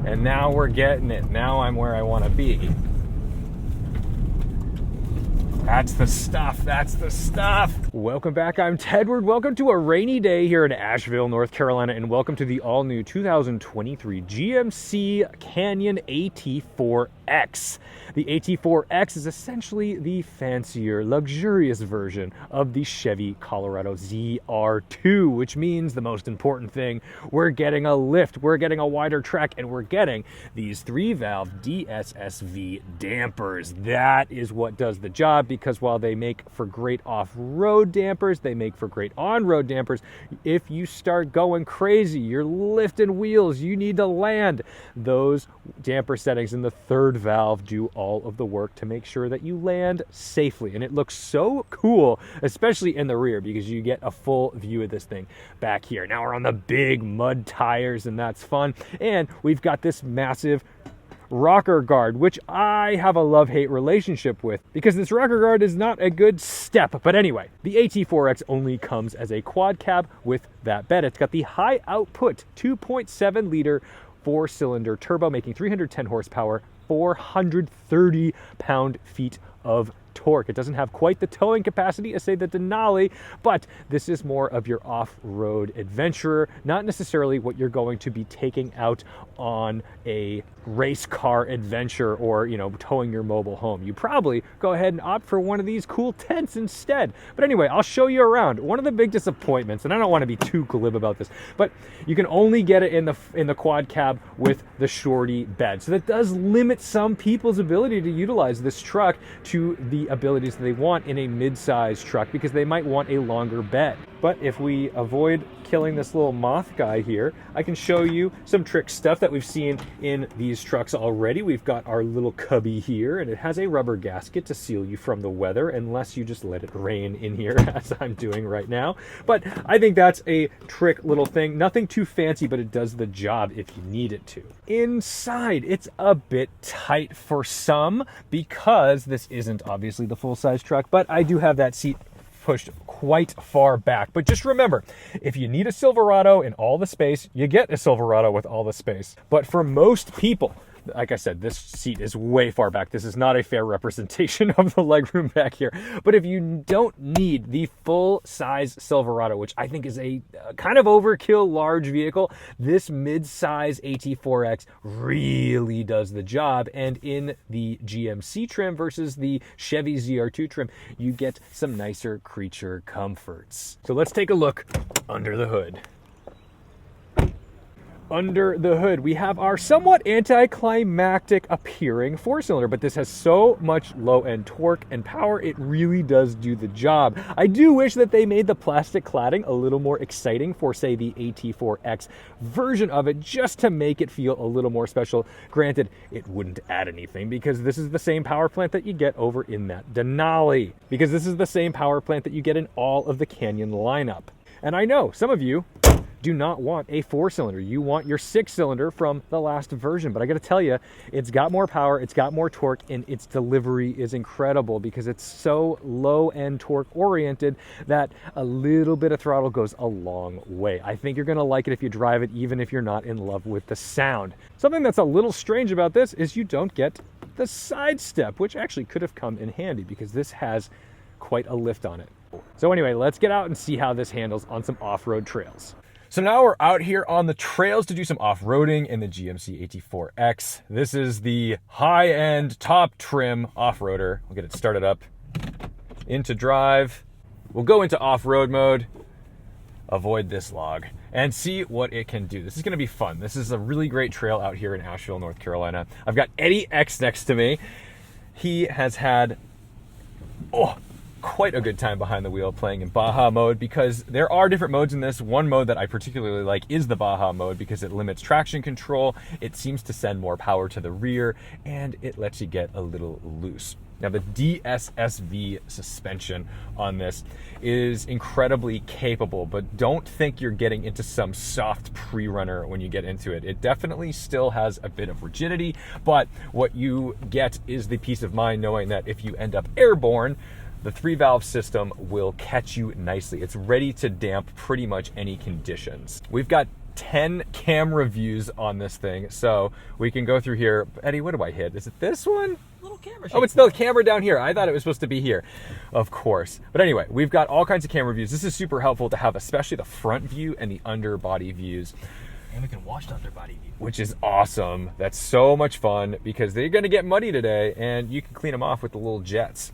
and now we're getting it. Now I'm where I want to be. That's the stuff. That's the stuff. Welcome back. I'm Tedward. Welcome to a rainy day here in Asheville, North Carolina, and welcome to the all-new 2023 GMC Canyon AT4X. The AT4X is essentially the fancier, luxurious version of the Chevy Colorado ZR2, which means the most important thing, we're getting a lift, we're getting a wider track, and we're getting these 3-valve DSSV dampers. That is what does the job, because while they make for great off-road dampers, they make for great on-road dampers. If you start going crazy, you're lifting wheels, you need to land, those damper settings in the 3rd valve do all of the work to make sure that you land safely. And it looks so cool, especially in the rear, because you get a full view of this thing back here. Now we're on the big mud tires, and that's fun. And we've got this massive rocker guard, which I have a love-hate relationship with, because this rocker guard is not a good step. But anyway, the AT4X only comes as a quad cab with that bed. It's got the high output 2.7 liter 4-cylinder turbo, making 310 horsepower, 430 pound-feet of torque. It doesn't have quite the towing capacity as, say, the Denali, but this is more of your off-road adventurer, not necessarily what you're going to be taking out on a race car adventure or, you know, towing your mobile home. You probably go ahead and opt for one of these cool tents instead. But anyway, I'll show you around. One of the big disappointments, and I don't want to be too glib about this, but you can only get it in the quad cab with the shorty bed. So that does limit some people's ability to utilize this truck to the abilities that they want in a mid-size truck, because they might want a longer bed. But if we avoid killing this little moth guy here, I can show you some trick stuff that we've seen in these trucks already. We've got our little cubby here, and it has a rubber gasket to seal you from the weather, unless you just let it rain in here, as I'm doing right now. But I think that's a trick little thing. Nothing too fancy, but it does the job if you need it to. Inside, it's a bit tight for some, because this isn't obviously the full-size truck, but I do have that seat pushed quite far back. But just remember, if you need a Silverado in all the space, you get a Silverado with all the space. But for most people, like I said, this seat is way far back. This is not a fair representation of the legroom back here. But if you don't need the full-size Silverado, which I think is a kind of overkill large vehicle, this mid-size AT4X really does the job. And in the GMC trim versus the Chevy ZR2 trim, you get some nicer creature comforts. So let's take a look under the hood. Under the hood, we have our somewhat anticlimactic appearing 4-cylinder, but this has so much low-end torque and power, it really does do the job. I do wish that they made the plastic cladding a little more exciting for, say, the AT4X version of it, just to make it feel a little more special. Granted, it wouldn't add anything, because this is the same power plant that you get over in that Denali, because this is the same power plant that you get in all of the Canyon lineup. And I know some of you do not want a 4-cylinder. You want your 6-cylinder from the last version. But I got to tell you, it's got more power, it's got more torque, and its delivery is incredible, because it's so low-end torque oriented that a little bit of throttle goes a long way. I think you're going to like it if you drive it, even if you're not in love with the sound. Something that's a little strange about this is you don't get the side step, which actually could have come in handy, because this has quite a lift on it. So anyway, let's get out and see how this handles on some off-road trails. So now we're out here on the trails to do some off-roading in the GMC AT4X. This is the high-end, top trim off-roader. We'll get it started up into drive. We'll go into off-road mode, avoid this log, and see what it can do. This is gonna be fun. This is a really great trail out here in Asheville, North Carolina. I've got Eddie X next to me. He has had, quite a good time behind the wheel playing in Baja mode, because there are different modes in this. One mode that I particularly like is the Baja mode, because it limits traction control, it seems to send more power to the rear, and it lets you get a little loose. Now the DSSV suspension on this is incredibly capable, but don't think you're getting into some soft pre-runner when you get into it. It definitely still has a bit of rigidity, but what you get is the peace of mind knowing that if you end up airborne, the 3-valve system will catch you nicely. It's ready to damp pretty much any conditions. We've got 10 camera views on this thing. So we can go through here. Eddie, what do I hit? Is it this one? Little camera. Oh, it's the camera down here. I thought it was supposed to be here. Of course. But anyway, we've got all kinds of camera views. This is super helpful to have, especially the front view and the underbody views. And we can wash the underbody view. Which is awesome. That's so much fun because they're going to get muddy today and you can clean them off with the little jets.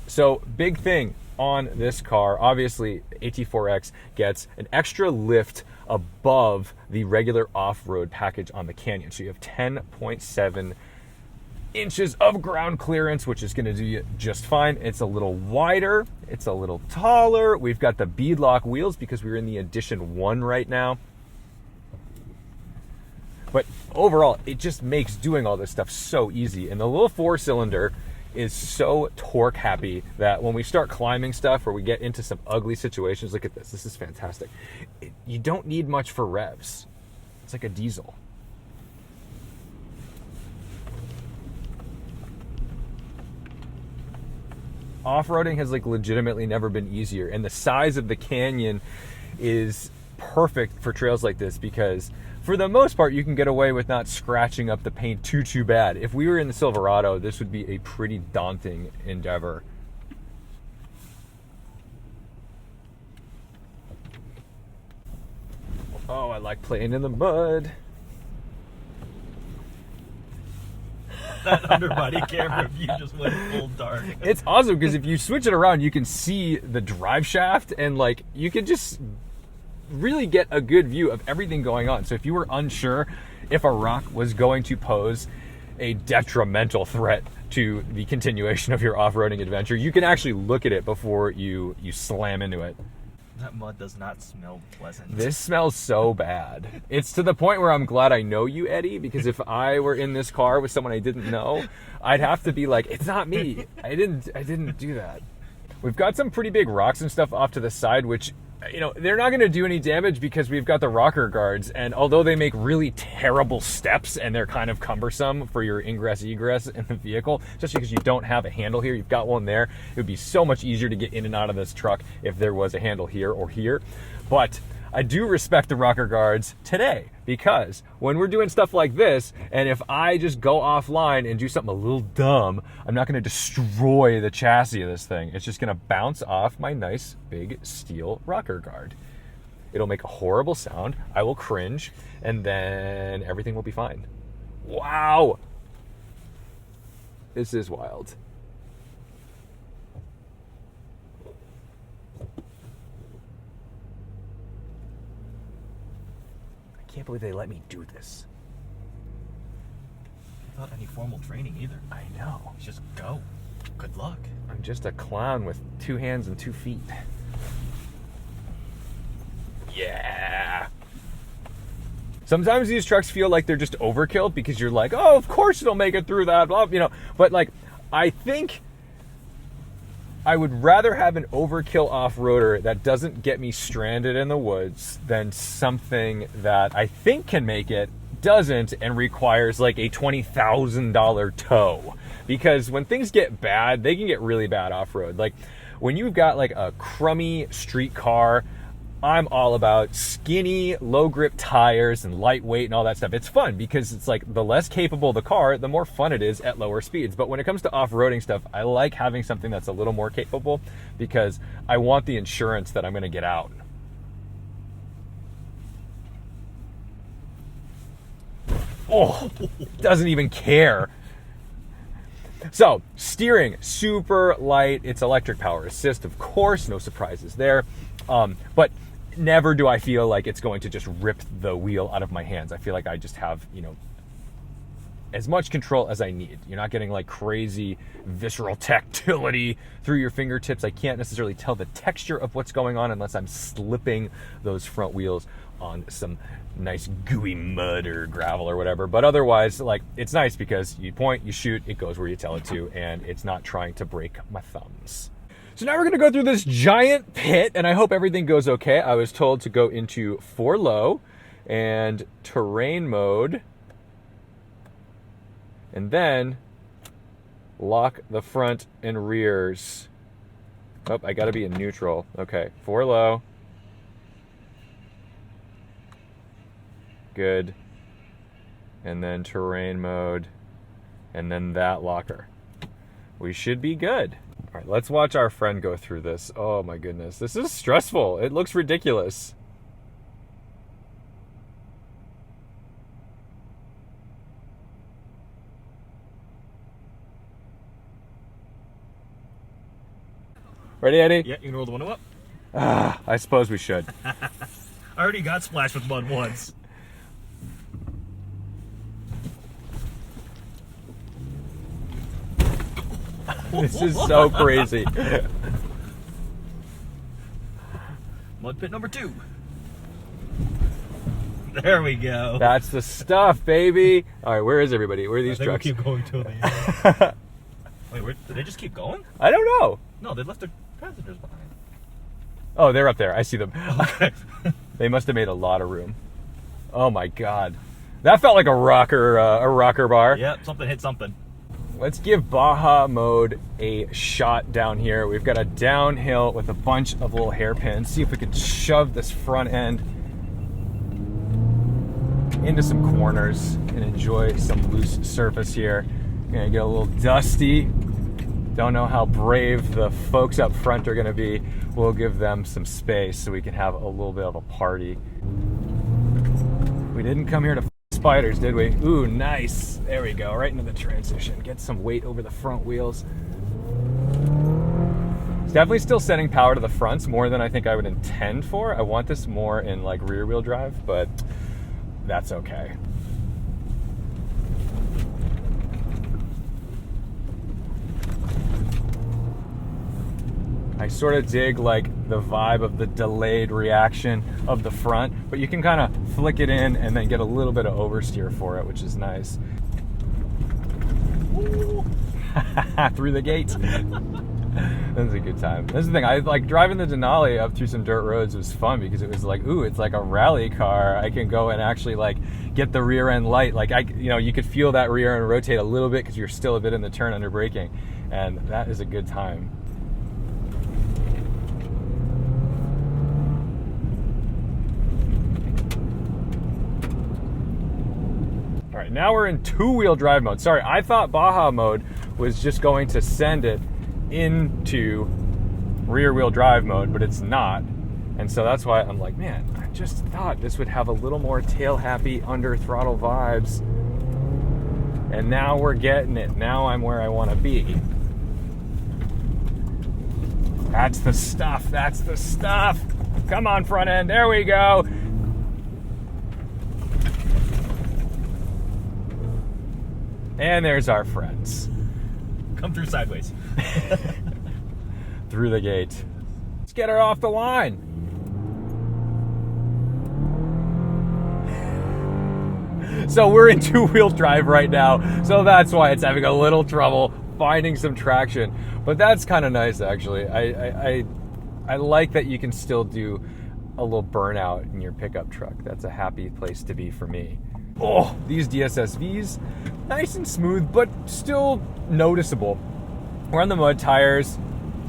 So big thing on this car, obviously AT4X gets an extra lift above the regular off-road package on the Canyon. So you have 10.7 inches of ground clearance, which is going to do you just fine. It's a little wider, it's a little taller. We've got the beadlock wheels because we're in the Edition 1 right now. But overall, it just makes doing all this stuff so easy. And the little 4-cylinder is so torque happy that when we start climbing stuff or we get into some ugly situations, look at this. This is fantastic. You don't need much for revs. It's like a diesel. Off-roading has like legitimately never been easier. And the size of the Canyon is perfect for trails like this because for the most part, you can get away with not scratching up the paint too bad. If we were in the Silverado, this would be a pretty daunting endeavor. Oh, I like playing in the mud. That underbody camera view just went full dark. It's awesome because if you switch it around, you can see the drive shaft and like you can just really get a good view of everything going on. So if you were unsure if a rock was going to pose a detrimental threat to the continuation of your off-roading adventure, you can actually look at it before you slam into it. That mud does not smell pleasant. This smells so bad. It's to the point where I'm glad I know you, Eddie, because if I were in this car with someone I didn't know, I'd have to be like, it's not me. I didn't do that. We've got some pretty big rocks and stuff off to the side, which, you know, they're not going to do any damage because we've got the rocker guards. And although they make really terrible steps and they're kind of cumbersome for your ingress egress in the vehicle, especially because you don't have a handle here, you've got one there. It would be so much easier to get in and out of this truck if there was a handle here or here. But I do respect the rocker guards today because when we're doing stuff like this, and if I just go offline and do something a little dumb, I'm not going to destroy the chassis of this thing. It's just going to bounce off my nice big steel rocker guard. It'll make a horrible sound. I will cringe, and then everything will be fine. Wow. This is wild. I can't believe they let me do this. Without any formal training either. I know. Just go. Good luck. I'm just a clown with 2 hands and 2 feet. Yeah. Sometimes these trucks feel like they're just overkill because you're like, oh, of course it'll make it through that, blah, you know. But like, I think I would rather have an overkill off-roader that doesn't get me stranded in the woods than something that I think can make it, doesn't, and requires like a $20,000 tow. Because when things get bad, they can get really bad off-road. Like when you've got like a crummy street car, I'm all about skinny, low grip tires and lightweight and all that stuff. It's fun because it's like the less capable the car, the more fun it is at lower speeds. But when it comes to off-roading stuff, I like having something that's a little more capable because I want the insurance that I'm going to get out. Oh, doesn't even care. So, steering, super light. It's electric power assist, of course, no surprises there. But never do I feel like it's going to just rip the wheel out of my hands. I feel like I just have, you know, as much control as I need. You're not getting like crazy visceral tactility through your fingertips. I can't necessarily tell the texture of what's going on unless I'm slipping those front wheels on some nice gooey mud or gravel or whatever. But otherwise, like, it's nice because you point, you shoot, it goes where you tell it to, and it's not trying to break my thumbs. So now we're gonna go through this giant pit, and I hope everything goes okay. I was told to go into 4 low and terrain mode, and then lock the front and rears. Oh, I gotta be in neutral. Okay, 4 low. Good. And then terrain mode. And then that locker. We should be good. All right, let's watch our friend go through this. Oh my goodness. This is stressful. It looks ridiculous. Ready, Eddie? Yeah, you can roll the window up. I suppose we should. I already got splashed with mud once. This is so crazy. Mud pit number 2. There we go. That's the stuff, baby. All right, where is everybody? Where are these trucks? We'll keep going till the end. Wait, did they just keep going? I don't know. No, they left their passengers behind. Oh, they're up there. I see them. Okay. They must have made a lot of room. Oh my God, that felt like a rocker bar. Yep, something hit something. Let's give Baja mode a shot down here. We've got a downhill with a bunch of little hairpins. See if we can shove this front end into some corners and enjoy some loose surface here. Gonna get a little dusty. Don't know how brave the folks up front are gonna be. We'll give them some space so we can have a little bit of a party. We didn't come here to spiders, did we? Ooh, nice. There we go, right into the transition. Get some weight over the front wheels. It's definitely still sending power to the fronts more than I think I would intend for. I want this more in like rear wheel drive, but that's okay. I sort of dig like the vibe of the delayed reaction of the front, but you can kind of flick it in and then get a little bit of oversteer for it, which is nice. Through the gate. That was a good time. This is the thing, I like driving the Denali up through some dirt roads was fun because it was like, ooh, it's like a rally car. I can go and actually like get the rear end light. Like you could feel that rear end rotate a little bit because you're still a bit in the turn under braking, and that is a good time. All right, now we're in two-wheel drive mode. Sorry, I thought Baja mode was just going to send it into rear-wheel drive mode, but it's not. And so that's why I'm like, man, I just thought this would have a little more tail-happy under-throttle vibes. And now we're getting it. Now I'm where I want to be. That's the stuff. That's the stuff. Come on, front end. There we go. And there's our friends. Come through sideways. Through the gate. Let's get her off the line. So we're in two-wheel drive right now, so that's why it's having a little trouble finding some traction. But that's kind of nice, actually. I like that you can still do a little burnout in your pickup truck. That's a happy place to be for me. Oh, these DSSVs, nice and smooth, but still noticeable. We're on the mud tires,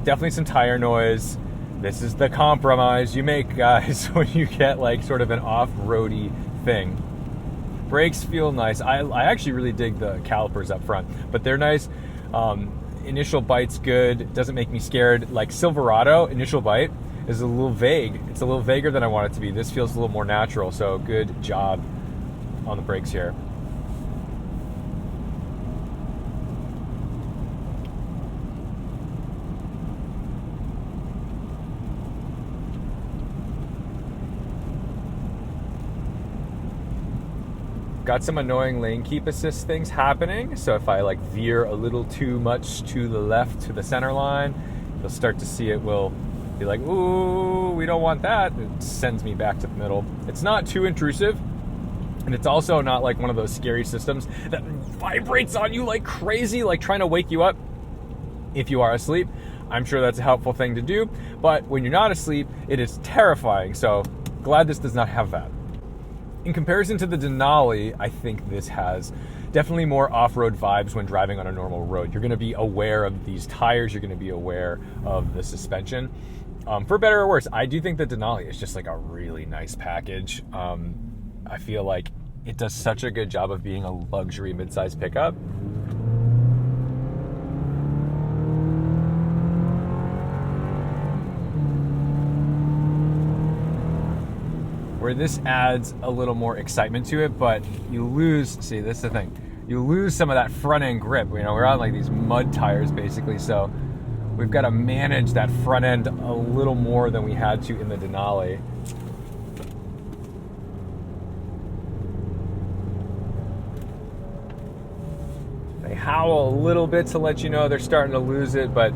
definitely some tire noise. This is the compromise you make, guys, when you get like sort of an off-roady thing. Brakes feel nice. I actually really dig the calipers up front, but they're nice. Initial bite's good, doesn't make me scared. Like Silverado, initial bite is a little vague. It's a little vaguer than I want it to be. This feels a little more natural, so good job on the brakes here. Got some annoying lane keep assist things happening. So if I like veer a little too much to the left to the center line, you'll start to see it will be like, ooh, we don't want that. It sends me back to the middle. It's not too intrusive. And it's also not like one of those scary systems that vibrates on you like crazy, like trying to wake you up if you are asleep. I'm sure that's a helpful thing to do, but when you're not asleep, it is terrifying. So glad this does not have that. In comparison to the Denali, I think this has definitely more off-road vibes when driving on a normal road. You're gonna be aware of these tires, you're gonna be aware of the suspension. For better or worse, I do think the Denali is just like a really nice package. I feel like it does such a good job of being a luxury midsize pickup. Where this adds a little more excitement to it, but you lose, see, this is the thing, you lose some of that front end grip. You know, we're on like these mud tires basically, so we've got to manage that front end a little more than we had to in the Denali. They howl a little bit to let you know they're starting to lose it, but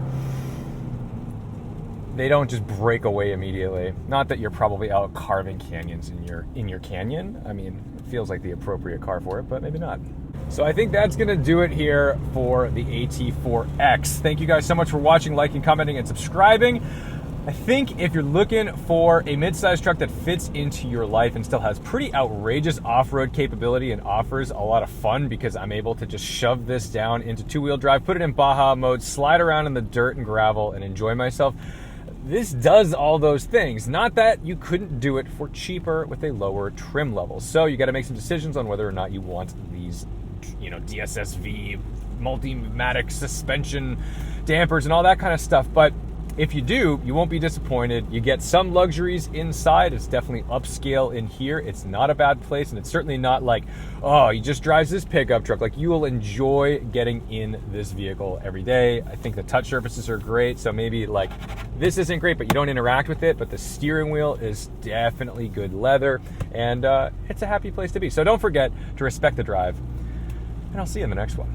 they don't just break away immediately. Not that you're probably out carving canyons in your canyon. I mean, it feels like the appropriate car for it, but maybe not. So I think that's gonna do it here for the AT4X. Thank you guys so much for watching, liking, commenting, and subscribing. I think if you're looking for a mid-sized truck that fits into your life and still has pretty outrageous off-road capability and offers a lot of fun, because I'm able to just shove this down into two-wheel drive, put it in Baja mode, slide around in the dirt and gravel and enjoy myself, this does all those things. Not that you couldn't do it for cheaper with a lower trim level. So you got to make some decisions on whether or not you want these, you know, DSSV, multi-matic suspension, dampers, and all that kind of stuff. But if you do, you won't be disappointed. You get some luxuries inside. It's definitely upscale in here. It's not a bad place, and it's certainly not like, oh, he just drives this pickup truck. Like, you will enjoy getting in this vehicle every day. I think the touch surfaces are great, so maybe like this isn't great, but you don't interact with it, but the steering wheel is definitely good leather, and it's a happy place to be. So don't forget to respect the drive, and I'll see you in the next one.